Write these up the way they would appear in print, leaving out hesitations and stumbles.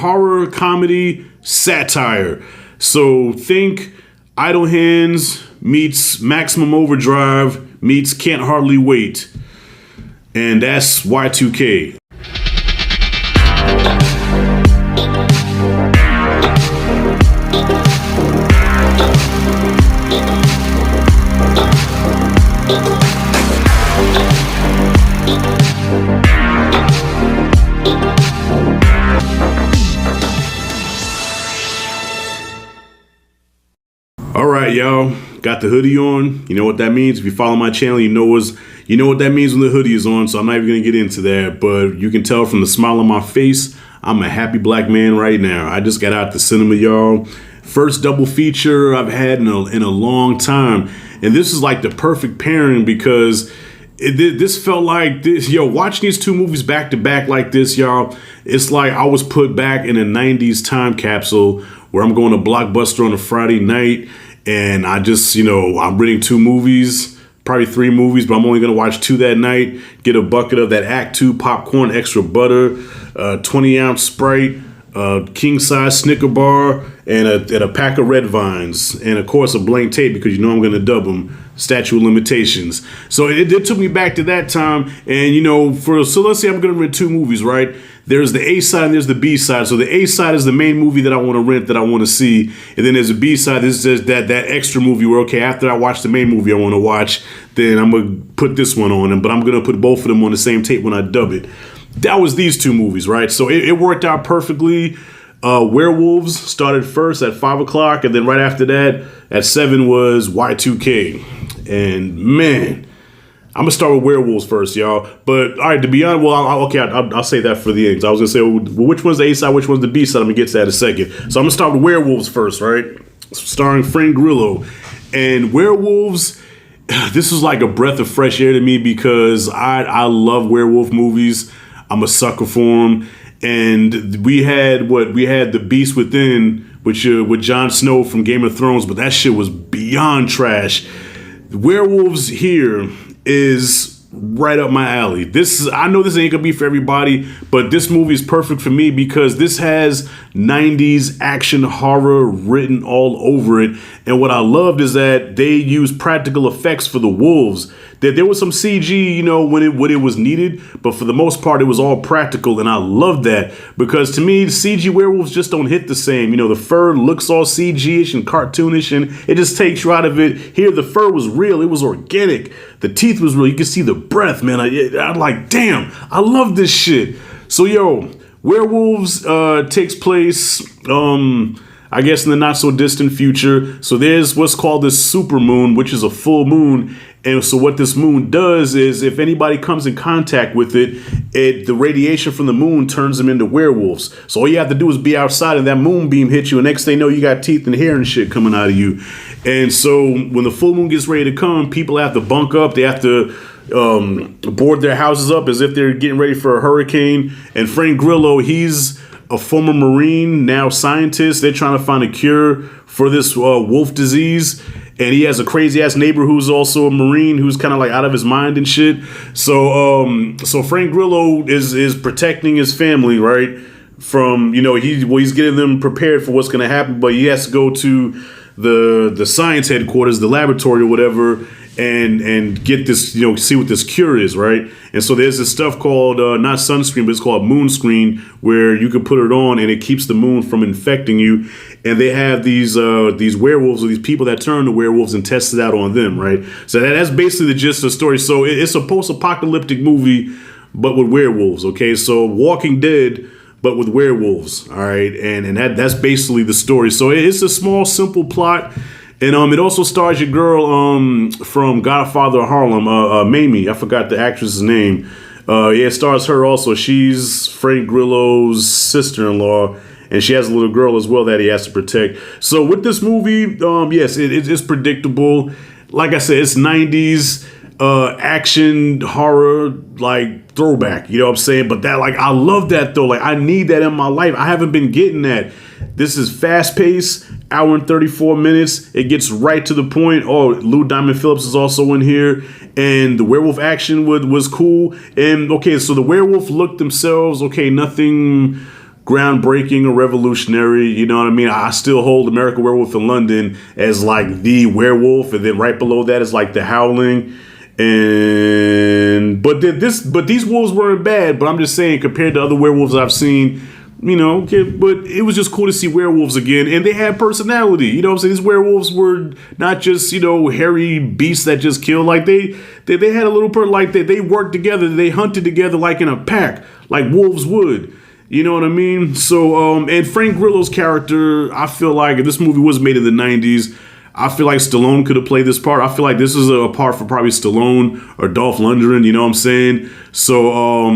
horror, comedy, satire. So think Idle Hands meets Maximum Overdrive meets Can't Hardly Wait. And that's Y2K. All right, y'all, got the hoodie on. You know what that means. If you follow my channel, you know what that means when the hoodie is on. So I'm not even gonna get into that, but you can tell from the smile on my face, I'm a happy black man right now. I just got out the cinema, y'all. First double feature I've had in a long time, and this is like the perfect pairing because this felt like this. Yo, watching these two movies back to back like this, y'all, it's like I was put back in a 90s time capsule where I'm going to Blockbuster on a Friday night. And I just, I'm renting two movies, probably three movies, but I'm only going to watch two that night. Get a bucket of that Act 2 popcorn, extra butter, 20-ounce Sprite, king-size Snicker bar, and a pack of Red Vines. And, of course, a blank tape because I'm going to dub them. Statute of limitations. So it took me back to that time. And, so let's say I'm going to rent two movies, right? There's the A side and there's the B side. So the A side is the main movie that I want to rent, that I want to see. And then there's a B side. This is just that extra movie where, okay, after I watch the main movie I want to watch, then I'm going to put this one on. But I'm going to put both of them on the same tape when I dub it. That was these two movies, right? So it worked out perfectly. Werewolves started first at 5 o'clock. And then right after that, at 7 was Y2K. And man, I'm gonna start with Werewolves first, y'all. But all right, to be honest, I'll say that for the end. I was gonna say, well, which one's the A side, which one's the B side? I'm gonna get to that in a second. So I'm gonna start with Werewolves first, right? Starring Frank Grillo. And Werewolves, this is like a breath of fresh air to me because I love werewolf movies. I'm a sucker for them. And we had The Beast Within, which with Jon Snow from Game of Thrones, but that shit was beyond trash. Werewolves here is right up my alley. I know this ain't gonna be for everybody, but this movie is perfect for me because this has 90s action horror written all over it. And what I loved is that they used practical effects for the wolves. That there was some CG, when it was needed, but for the most part, it was all practical, and I love that because to me, CG werewolves just don't hit the same. The fur looks all CG-ish and cartoonish, and it just takes you out of it. Here, the fur was real; it was organic. The teeth was real. You could see the breath, man. I'm like, damn, I love this shit. So, Werewolves takes place, I guess, in the not so distant future. So there's what's called this supermoon, which is a full moon. And so what this moon does is if anybody comes in contact with it, the radiation from the moon turns them into werewolves. So all you have to do is be outside and that moonbeam hits you. And next thing you know, you got teeth and hair and shit coming out of you. And so when the full moon gets ready to come, people have to bunk up. They have to board their houses up as if they're getting ready for a hurricane. And Frank Grillo, he's a former Marine, now scientist. They're trying to find a cure for this wolf disease. And he has a crazy ass neighbor who's also a Marine who's kind of like out of his mind and shit. So Frank Grillo is protecting his family, right? From, he's getting them prepared for what's going to happen, but he has to go to the science headquarters, the laboratory or whatever, and get this, see what this cure is, right? And so there's this stuff called, not sunscreen, but it's called moon screen, where you can put it on and it keeps the moon from infecting you. And they have these werewolves or these people that turn to werewolves and test it out on them, right? So that's basically the gist of the story. So it's a post-apocalyptic movie, but with werewolves, okay? So Walking Dead, but with werewolves, all right? And that's basically the story. So it's a small, simple plot. And it also stars your girl from Godfather of Harlem, Mamie. I forgot the actress's name. It stars her also. She's Frank Grillo's sister-in-law. And she has a little girl as well that he has to protect. So with this movie, yes, it's predictable. Like I said, it's 90s action horror, like throwback. You know what I'm saying? But that, I love that though. I need that in my life. I haven't been getting that. This is fast paced, hour and 34 minutes. It gets right to the point. Oh, Lou Diamond Phillips is also in here. And the werewolf action was cool. And okay, so the werewolf look themselves, okay, nothing groundbreaking or revolutionary. You know what I mean? I still hold American Werewolf in London as like the werewolf, and then right below that is like the Howling. And but these wolves weren't bad. But I'm just saying, compared to other werewolves I've seen, you know, but it was just cool to see werewolves again, and they had personality. You know what I'm saying? These werewolves were not just, you know, hairy beasts that just kill. Like they had a little like they worked together. They hunted together like in a pack, like wolves would. You know what I mean? So, and Frank Grillo's character, I feel like if this movie was made in the 90s, I feel like Stallone could have played this part. I feel like this is a part for probably Stallone or Dolph Lundgren, you know what I'm saying? So,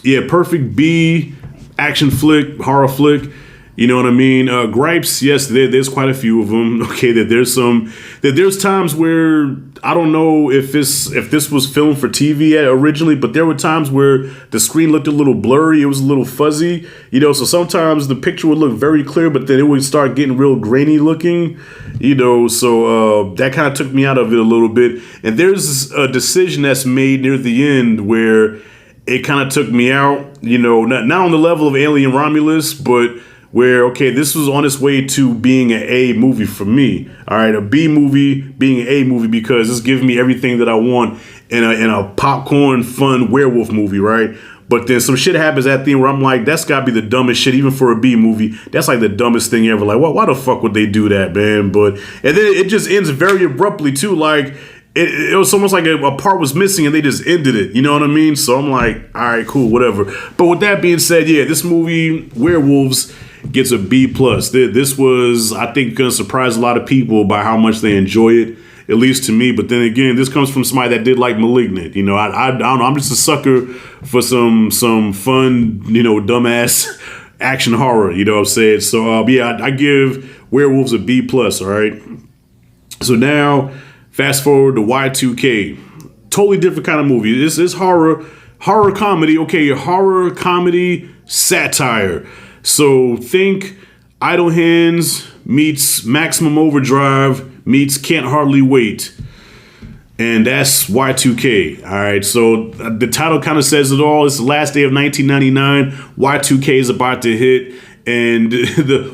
yeah, perfect B, action flick, horror flick. You know what I mean? Gripes, yes, there's quite a few of them. Okay, there's times where I don't know if this was filmed for TV originally, but there were times where the screen looked a little blurry. It was a little fuzzy, you know. So sometimes the picture would look very clear, but then it would start getting real grainy looking, you know. So that kind of took me out of it a little bit. And there's a decision that's made near the end where it kind of took me out, you know, not on the level of Alien Romulus, but where, okay, this was on its way to being an A movie for me. All right, a B movie being an A movie because it's giving me everything that I want in a popcorn fun werewolf movie, right? But then some shit happens at the end where I'm like, that's gotta be the dumbest shit, even for a B movie. That's like the dumbest thing ever. Like, why the fuck would they do that, man? But and then it just ends very abruptly too. Like it was almost like a part was missing and they just ended it. You know what I mean? So I'm like, all right, cool, whatever. But with that being said, yeah, this movie, Werewolves, gets a B plus. This was, I think, going to surprise a lot of people by how much they enjoy it, at least to me. But then again, this comes from somebody that did like Malignant. You know, I don't know. I'm just a sucker for some fun, you know, dumbass action horror. You know what I'm saying? So yeah, I give Werewolves a B plus. All right. So now, fast forward to Y2K. Totally different kind of movie. This is horror comedy. Okay, horror comedy satire. So think Idle Hands meets Maximum Overdrive meets Can't Hardly Wait. And that's Y2K. All right. So the title kind of says it all. It's the last day of 1999. Y2K is about to hit. And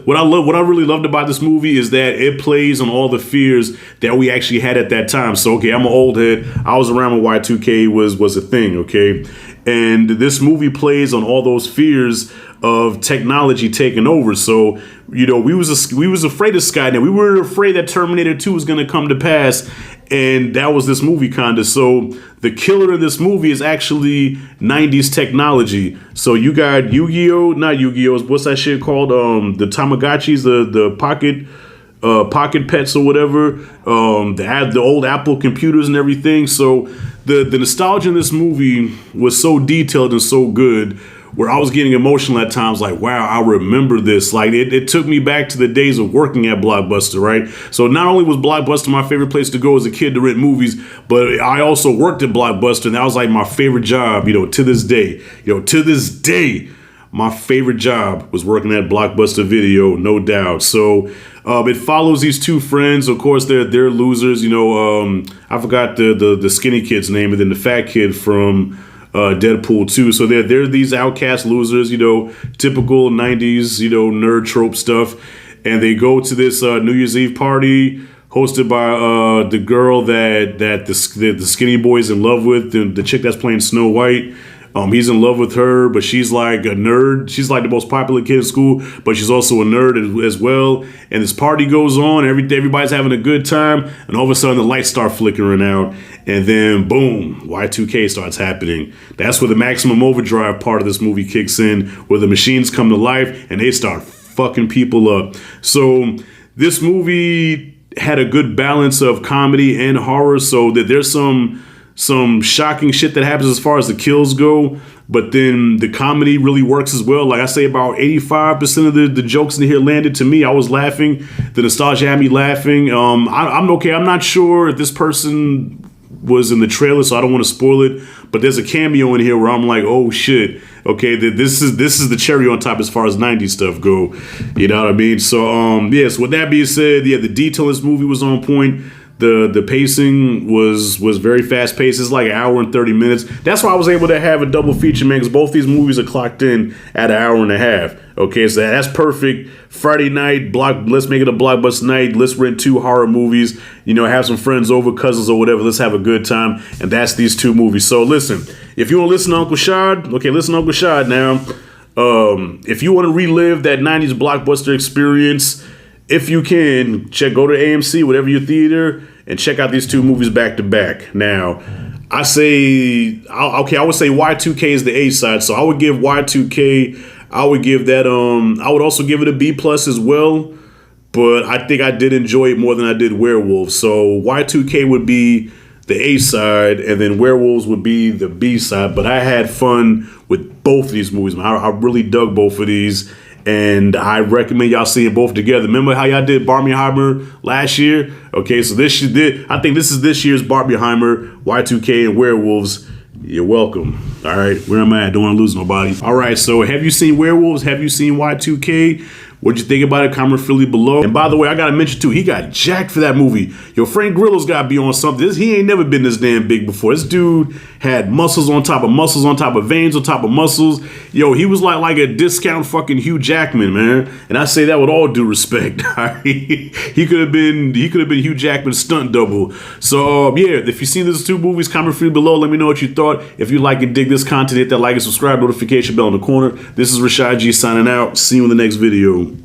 what I really loved about this movie is that it plays on all the fears that we actually had at that time. So, okay, I'm an old head. I was around when Y2K was a thing, okay? And this movie plays on all those fears of technology taking over. So, you know, we was afraid of Skynet. We were afraid that Terminator 2 was going to come to pass. And that was this movie kind of. So the killer in this movie is actually 90s technology. So you got Yu-Gi-Oh, not Yu-Gi-Oh, what's that shit called? The Tamagotchis, the pocket pets or whatever. They had the old Apple computers and everything. So the nostalgia in this movie was so detailed and so good, where I was getting emotional at times, like, wow, I remember this. Like, it took me back to the days of working at Blockbuster, right? So not only was Blockbuster my favorite place to go as a kid to rent movies, but I also worked at Blockbuster, and that was like my favorite job, you know, to this day. You know, to this day, my favorite job was working at Blockbuster Video, no doubt. So it follows these two friends. Of course, they're losers. You know, I forgot the skinny kid's name, and then the fat kid from Deadpool 2. So they're these outcast losers, you know, typical 90s, you know, nerd trope stuff. And they go to this New Year's Eve party hosted by the girl that the skinny boy's in love with, the chick that's playing Snow White. He's in love with her, but she's like a nerd. She's like the most popular kid in school, but she's also a nerd as well. And this party goes on. Everybody's having a good time. And all of a sudden, the lights start flickering out. And then, boom, Y2K starts happening. That's where the Maximum Overdrive part of this movie kicks in, where the machines come to life and they start fucking people up. So this movie had a good balance of comedy and horror, so that there's some shocking shit that happens as far as the kills go, but then the comedy really works as well. Like I say, about 85% of the jokes in here landed. To me, I was laughing. The nostalgia had me laughing. I'm okay. I'm not sure if this person was in the trailer, so I don't want to spoil it, but there's a cameo in here where I'm like, oh shit, okay, this is the cherry on top as far as 90s stuff go. You know what I mean? So, yes, with that being said, yeah, the detail in this movie was on point. The pacing was very fast paced. It's like an hour and 30 minutes. That's why I was able to have a double feature, man, because both these movies are clocked in at an hour and a half. Okay, so that's perfect. Friday night, let's make it a blockbuster night. Let's rent 2 horror movies. You know, have some friends over, cousins or whatever. Let's have a good time. And that's these 2 movies. So listen, if you want to listen to Uncle Shad, okay, listen to Uncle Shad now. If you want to relive that 90s blockbuster experience, if you can, go to AMC, whatever your theater, and check out these 2 movies back to back. Now, I would say Y2K is the A side, so I would give Y2K, I would give that, I would also give it a B plus as well, but I think I did enjoy it more than I did Werewolves. So Y2K would be the A side, and then Werewolves would be the B side, but I had fun with both of these movies. I really dug both of these. And I recommend y'all seeing both together. Remember how y'all did Barbenheimer last year? Okay, so I think this is this year's Barbenheimer, Y2K, and Werewolves. You're welcome. All right, where am I at? Don't want to lose nobody. All right, so have you seen Werewolves? Have you seen Y2K? What'd you think about it? Comment Philly below. And by the way, I gotta mention too, he got jacked for that movie. Yo, Frank Grillo's gotta be on something. He ain't never been this damn big before. This dude had muscles on top of muscles on top of veins on top of muscles. Yo, he was like a discount fucking Hugh Jackman, man. And I say that with all due respect. He could have been Hugh Jackman's stunt double. So yeah, if you see these 2 movies, comment free below. Let me know what you thought. If you like and dig this content, hit that like and subscribe, notification bell in the corner. This is Rashad G signing out. See you in the next video.